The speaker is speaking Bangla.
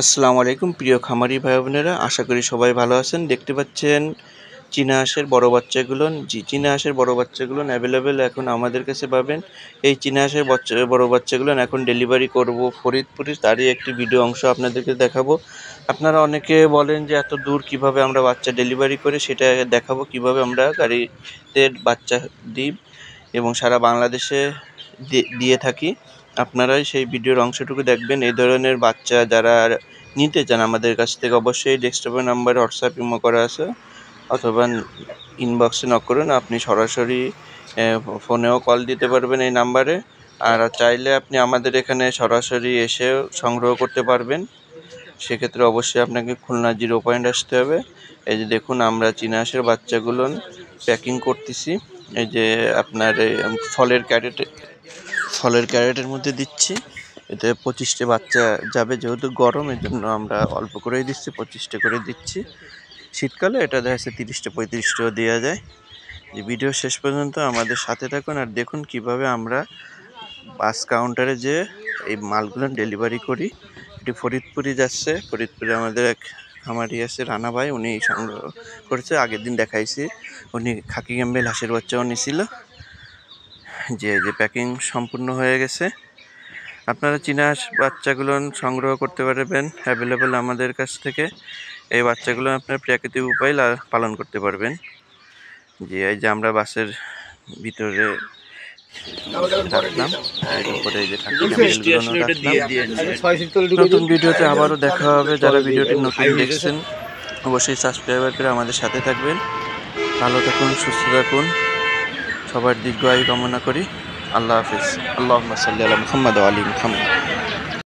আসসালামু আলাইকুম প্রিয় খামারি ভাই বোনেরা, আশা করি সবাই ভালো আছেন। দেখতে পাচ্ছেন চীনা হাঁসের বড় বাচ্চাগুলো। চীনা হাঁসের বড় বাচ্চাগুলো অ্যাভেলেবেল এখন আমাদের কাছে পাবেন। এই চীনা হাঁসের বড় বাচ্চাগুলো এখন ডেলিভারি করব ফরিদপুরে, তারই একটি ভিডিও অংশ আপনাদেরকে দেখাবো। আপনারা অনেকে বলেন যে এত দূর কিভাবে আমরা বাচ্চা ডেলিভারি করে, সেটা দেখাবো কিভাবে আমরা গাড়িতে বাচ্চা দিই এবং সারা বাংলাদেশে দিয়ে থাকি। আপনারাই সেই ভিডিওর অংশটুকু দেখবেন। এই ধরনের বাচ্চা যারা নিতে চান আমাদের কাছ থেকে, অবশ্যই ডেস্কটপের নাম্বারে হোয়াটসঅ্যাপ ইমো করা আছে, অথবা ইনবক্সে নক করুন। আপনি সরাসরি ফোনেও কল দিতে পারবেন এই নাম্বারে, আর চাইলে আপনি আমাদের এখানে সরাসরি এসেও সংগ্রহ করতে পারবেন। সেক্ষেত্রে অবশ্যই আপনাকে খুলনা 0 পয়েন্ট আসতে হবে। এই যে দেখুন, আমরা চীনা হাঁসের বাচ্চাগুলো প্যাকিং করতেছি। এই যে আপনার ফলের ক্যারেটের মধ্যে দিচ্ছি। এতে 25টা বাচ্চা যাবে, যেহেতু গরম এর জন্য আমরা অল্প করেই দিচ্ছি, 25টা করে দিচ্ছি। শীতকালে এটা দেখা যাচ্ছে 30টা 35টাও দেওয়া যায়। যে ভিডিও শেষ পর্যন্ত আমাদের সাথে থাকুন আর দেখুন কিভাবে আমরা বাস কাউন্টারে যে এই মালগুলো ডেলিভারি করি। এটি ফরিদপুরে যাচ্ছে। ফরিদপুরে আমাদের এক খামারি আছে রানা ভাই, উনি সংগ্রহ করেছে। আগের দিন দেখাইছি, উনি খাকি ক্যাম্বেল হাঁসের বাচ্চাও নিয়েছিল। যে প্যাকিং সম্পূর্ণ হয়ে গেছে। আপনারা চীনা হাঁস বাচ্চাগুলো সংগ্রহ করতে পারবেন অ্যাভেলেবেল আমাদের কাছ থেকে। এই বাচ্চাগুলো আপনার প্রাকৃতিক উপায়ে পালন করতে পারবেন। যে এই যে আমরা বাসের ভিতরে রাখলাম, এর উপরে এই যে নতুন ভিডিওতে আবারও দেখা হবে। যারা ভিডিওটি নতুন দেখছেন অবশ্যই সাবস্ক্রাইব করে আমাদের সাথে থাকবেন। ভালো থাকুন, সুস্থ থাকুন, সবার দীর্ঘ আয়ু কামনা করি। আল্লাহ হাফিজ। আল্লাহুম্মা সাল্লি আলা মুহাম্মাদ ওয়া আলি মুহাম্মাদ।